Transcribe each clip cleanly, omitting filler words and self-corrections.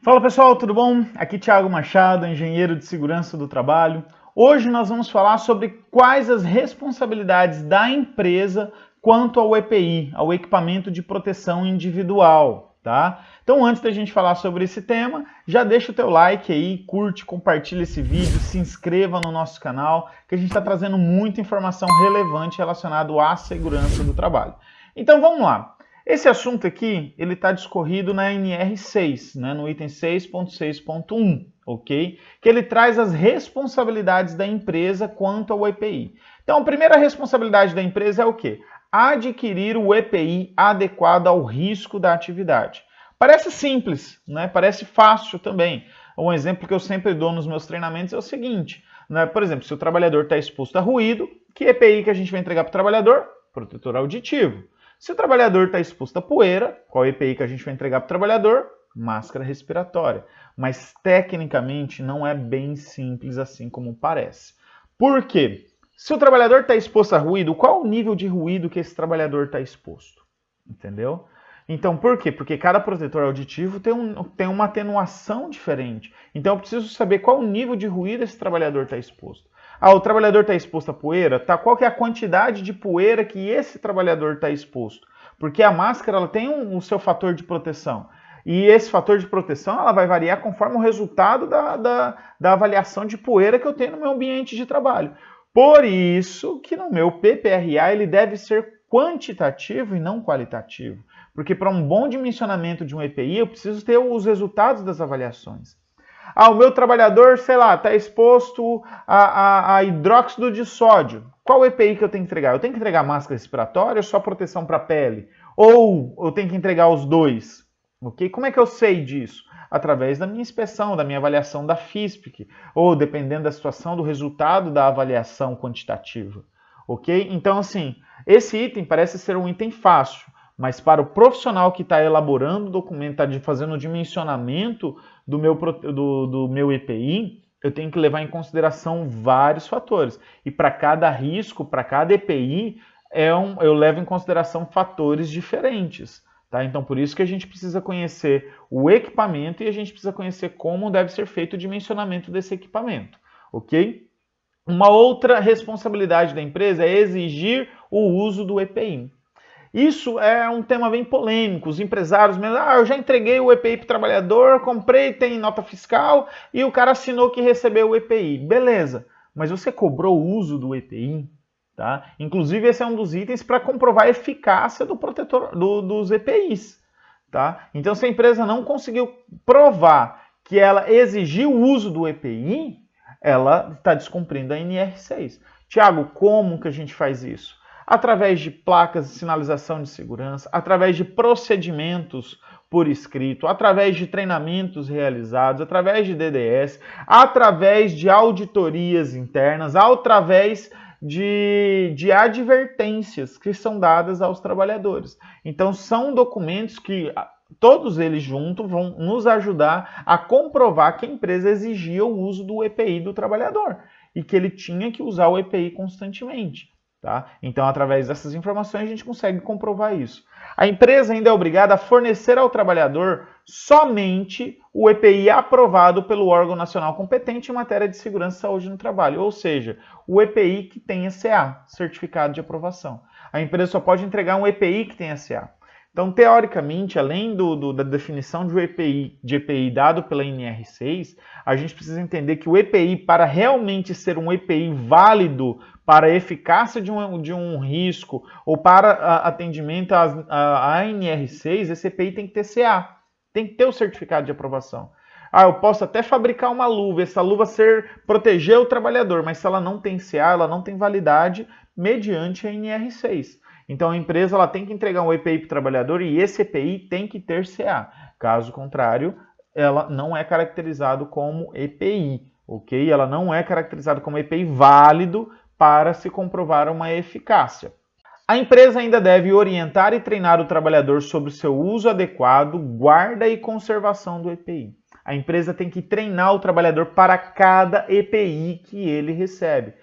Fala pessoal, tudo bom? Aqui Thiago Machado, engenheiro de segurança do trabalho. Hoje nós vamos falar sobre quais as responsabilidades da empresa quanto ao EPI, ao equipamento de proteção individual, tá? Então antes da gente falar sobre esse tema, já deixa o teu like aí, curte, compartilha esse vídeo, se inscreva no nosso canal, que a gente está trazendo muita informação relevante relacionada à segurança do trabalho. Então vamos lá. Esse assunto aqui, ele está discorrido na NR6, né, no item 6.6.1, ok? Que ele traz as responsabilidades da empresa quanto ao EPI. Então, a primeira responsabilidade da empresa é o quê? Adquirir o EPI adequado ao risco da atividade. Parece simples, né? Parece fácil também. Um exemplo que eu sempre dou nos meus treinamentos é o seguinte, né? Por exemplo, se o trabalhador está exposto a ruído, que EPI que a gente vai entregar para o trabalhador? Protetor auditivo. Se o trabalhador está exposto a poeira, qual EPI que a gente vai entregar para o trabalhador? Máscara respiratória. Mas tecnicamente não é bem simples assim como parece. Por quê? Se o trabalhador está exposto a ruído, qual o nível de ruído que esse trabalhador está exposto? Entendeu? Então, por quê? Porque cada protetor auditivo tem uma atenuação diferente. Então, eu preciso saber qual o nível de ruído esse trabalhador está exposto. Ah, o trabalhador está exposto a poeira? Tá, qual que é a quantidade de poeira que esse trabalhador está exposto? Porque a máscara ela tem o seu fator de proteção. E esse fator de proteção ela vai variar conforme o resultado da avaliação de poeira que eu tenho no meu ambiente de trabalho. Por isso que no meu PPRA ele deve ser quantitativo e não qualitativo. Porque para um bom dimensionamento de um EPI eu preciso ter os resultados das avaliações. Ah, o meu trabalhador, sei lá, está exposto a hidróxido de sódio. Qual EPI que eu tenho que entregar? Eu tenho que entregar máscara respiratória ou só proteção para a pele? Ou eu tenho que entregar os dois? Okay? Como é que eu sei disso? Através da minha inspeção, da minha avaliação da FISPIC, ou dependendo da situação, do resultado da avaliação quantitativa. Ok? Então, assim, esse item parece ser um item fácil, mas para o profissional que está elaborando o documento, está fazendo o dimensionamento do meu EPI, eu tenho que levar em consideração vários fatores. E para cada risco, para cada EPI, eu levo em consideração fatores diferentes. Tá? Então, por isso que a gente precisa conhecer o equipamento e a gente precisa conhecer como deve ser feito o dimensionamento desse equipamento. Ok? Uma outra responsabilidade da empresa é exigir o uso do EPI. Isso é um tema bem polêmico. Os empresários, eu já entreguei o EPI para o trabalhador, comprei, tem nota fiscal e o cara assinou que recebeu o EPI. Beleza, mas você cobrou o uso do EPI? Tá? Inclusive, esse é um dos itens para comprovar a eficácia do protetor, dos EPIs. Tá? Então, se a empresa não conseguiu provar que ela exigiu o uso do EPI, ela está descumprindo a NR6. Tiago, como que a gente faz isso? Através de placas de sinalização de segurança, através de procedimentos por escrito, através de treinamentos realizados, através de DDS, através de auditorias internas, através de advertências que são dadas aos trabalhadores. Então, são documentos que todos eles juntos vão nos ajudar a comprovar que a empresa exigia o uso do EPI do trabalhador e que ele tinha que usar o EPI constantemente. Tá? Então, através dessas informações, a gente consegue comprovar isso. A empresa ainda é obrigada a fornecer ao trabalhador somente o EPI aprovado pelo órgão nacional competente em matéria de segurança e saúde no trabalho, ou seja, o EPI que tem CA, Certificado de Aprovação. A empresa só pode entregar um EPI que tem CA. Então, teoricamente, além da definição de EPI dado pela NR6, a gente precisa entender que o EPI, para realmente ser um EPI válido para a eficácia de um risco ou para atendimento à NR6, esse EPI tem que ter CA, tem que ter o certificado de aprovação. Eu posso até fabricar uma luva, essa luva proteger o trabalhador, mas se ela não tem CA, ela não tem validade mediante a NR6. Então a empresa ela tem que entregar um EPI para o trabalhador e esse EPI tem que ter CA. Caso contrário, ela não é caracterizado como EPI, ok? Ela não é caracterizada como EPI válido para se comprovar uma eficácia. A empresa ainda deve orientar e treinar o trabalhador sobre o seu uso adequado, guarda e conservação do EPI. A empresa tem que treinar o trabalhador para cada EPI que ele recebe.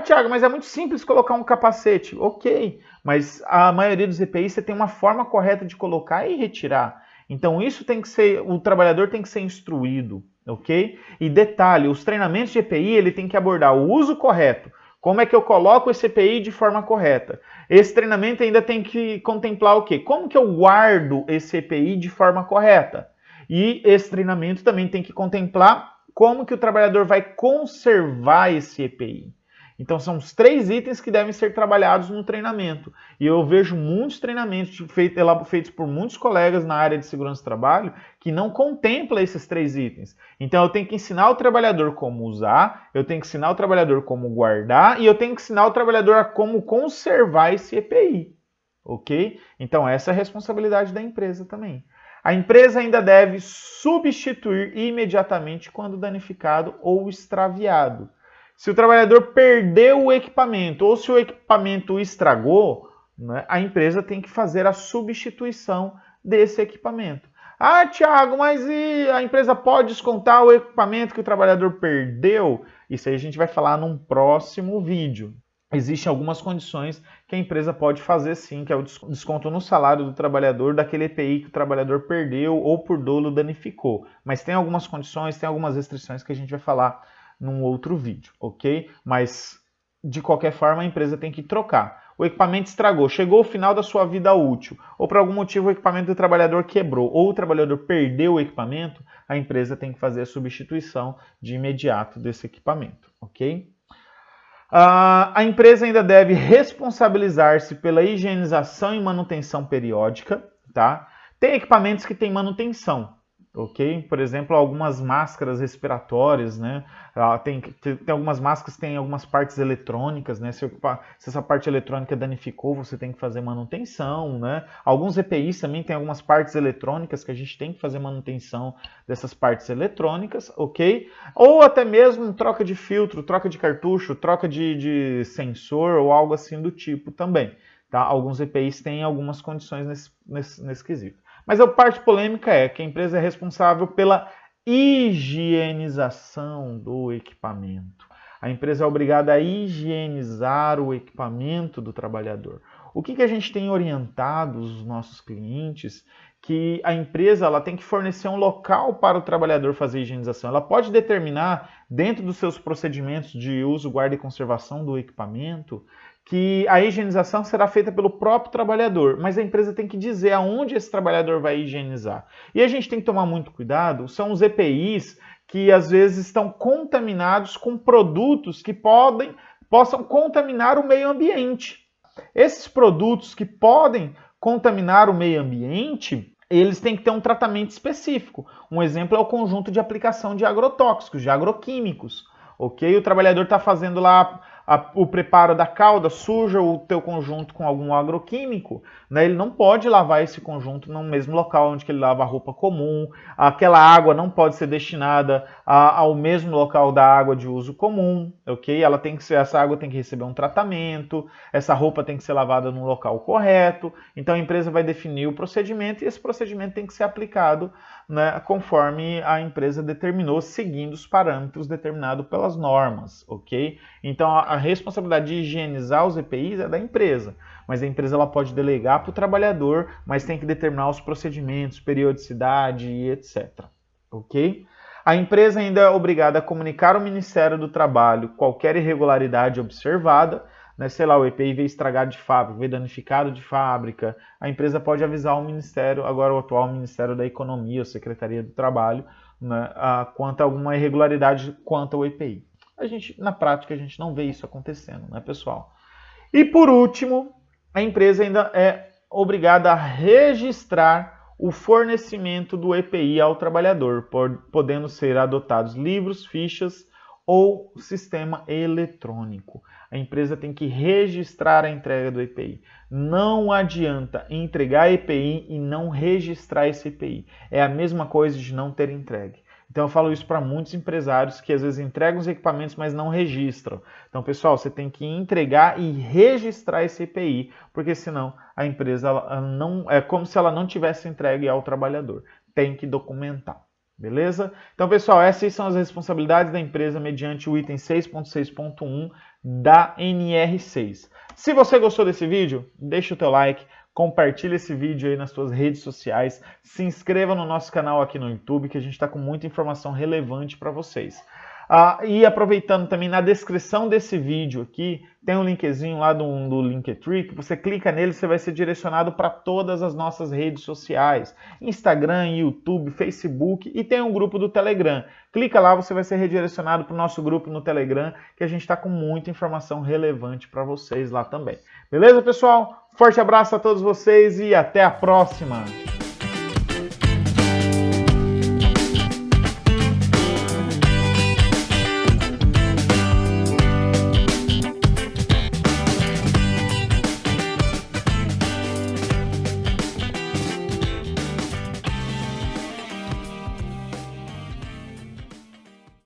Thiago, mas é muito simples colocar um capacete. Ok, mas a maioria dos EPIs você tem uma forma correta de colocar e retirar. Então isso tem que ser, o trabalhador tem que ser instruído, ok? E detalhe, os treinamentos de EPI, ele tem que abordar o uso correto. Como é que eu coloco esse EPI de forma correta? Esse treinamento ainda tem que contemplar o quê? Como que eu guardo esse EPI de forma correta? E esse treinamento também tem que contemplar como que o trabalhador vai conservar esse EPI. Então são os 3 itens que devem ser trabalhados no treinamento. E eu vejo muitos treinamentos feitos por muitos colegas na área de segurança do trabalho que não contempla esses 3 itens. Então eu tenho que ensinar o trabalhador como usar, eu tenho que ensinar o trabalhador como guardar e eu tenho que ensinar o trabalhador a como conservar esse EPI. Ok? Então essa é a responsabilidade da empresa também. A empresa ainda deve substituir imediatamente quando danificado ou extraviado. Se o trabalhador perdeu o equipamento ou se o equipamento estragou, né, a empresa tem que fazer a substituição desse equipamento. Ah, Thiago, mas e a empresa pode descontar o equipamento que o trabalhador perdeu? Isso aí a gente vai falar num próximo vídeo. Existem algumas condições que a empresa pode fazer sim, que é o desconto no salário do trabalhador daquele EPI que o trabalhador perdeu ou por dolo danificou. Mas tem algumas condições, tem algumas restrições que a gente vai falar num outro vídeo, ok? Mas, de qualquer forma, a empresa tem que trocar. O equipamento estragou, chegou ao final da sua vida útil, ou por algum motivo o equipamento do trabalhador quebrou, ou o trabalhador perdeu o equipamento, a empresa tem que fazer a substituição de imediato desse equipamento, ok? A empresa ainda deve responsabilizar-se pela higienização e manutenção periódica, tá? Tem equipamentos que têm manutenção, ok? Por exemplo, algumas máscaras respiratórias, né? Tem algumas máscaras que têm algumas partes eletrônicas, né? Se essa parte eletrônica danificou, você tem que fazer manutenção, né? Alguns EPIs também têm algumas partes eletrônicas que a gente tem que fazer manutenção dessas partes eletrônicas, ok? Ou até mesmo troca de filtro, troca de cartucho, troca de sensor ou algo assim do tipo também, tá? Alguns EPIs têm algumas condições nesse quesito. Mas a parte polêmica é que a empresa é responsável pela higienização do equipamento. A empresa é obrigada a higienizar o equipamento do trabalhador. O que a gente tem orientado os nossos clientes? Que a empresa ela tem que fornecer um local para o trabalhador fazer a higienização. Ela pode determinar, dentro dos seus procedimentos de uso, guarda e conservação do equipamento, que a higienização será feita pelo próprio trabalhador, mas a empresa tem que dizer aonde esse trabalhador vai higienizar. E a gente tem que tomar muito cuidado, são os EPIs que às vezes estão contaminados com produtos que possam contaminar o meio ambiente. Esses produtos que podem contaminar o meio ambiente, eles têm que ter um tratamento específico. Um exemplo é o conjunto de aplicação de agrotóxicos, de agroquímicos. Ok? O trabalhador está fazendo lá o preparo da calda, suja o teu conjunto com algum agroquímico, né? Ele não pode lavar esse conjunto no mesmo local onde ele lava a roupa comum, aquela água não pode ser destinada ao mesmo local da água de uso comum, ok? Essa água tem que receber um tratamento, essa roupa tem que ser lavada no local correto, então a empresa vai definir o procedimento e esse procedimento tem que ser aplicado, né, conforme a empresa determinou, seguindo os parâmetros determinados pelas normas, ok? Então a responsabilidade de higienizar os EPIs é da empresa, mas a empresa ela pode delegar para o trabalhador, mas tem que determinar os procedimentos, periodicidade e etc. Ok? A empresa ainda é obrigada a comunicar ao Ministério do Trabalho qualquer irregularidade observada, né? Sei lá, o EPI veio estragado de fábrica, veio danificado de fábrica, a empresa pode avisar o Ministério, agora o atual Ministério da Economia, ou Secretaria do Trabalho, né, quanto a alguma irregularidade quanto ao EPI. Na prática, a gente não vê isso acontecendo, né, pessoal? E por último, a empresa ainda é obrigada a registrar o fornecimento do EPI ao trabalhador, podendo ser adotados livros, fichas ou sistema eletrônico. A empresa tem que registrar a entrega do EPI. Não adianta entregar EPI e não registrar esse EPI. É a mesma coisa de não ter entregue. Então eu falo isso para muitos empresários que às vezes entregam os equipamentos, mas não registram. Então, pessoal, você tem que entregar e registrar esse EPI, porque senão a empresa é como se ela não tivesse entregue ao trabalhador. Tem que documentar. Beleza? Então, pessoal, essas são as responsabilidades da empresa mediante o item 6.6.1 da NR6. Se você gostou desse vídeo, deixa o teu like, compartilha esse vídeo aí nas suas redes sociais, se inscreva no nosso canal aqui no YouTube, que a gente está com muita informação relevante para vocês. E aproveitando também, na descrição desse vídeo aqui, tem um linkzinho lá do Linktree, que você clica nele, você vai ser direcionado para todas as nossas redes sociais, Instagram, YouTube, Facebook, e tem um grupo do Telegram. Clica lá, você vai ser redirecionado para o nosso grupo no Telegram, que a gente está com muita informação relevante para vocês lá também. Beleza, pessoal? Forte abraço a todos vocês e até a próxima!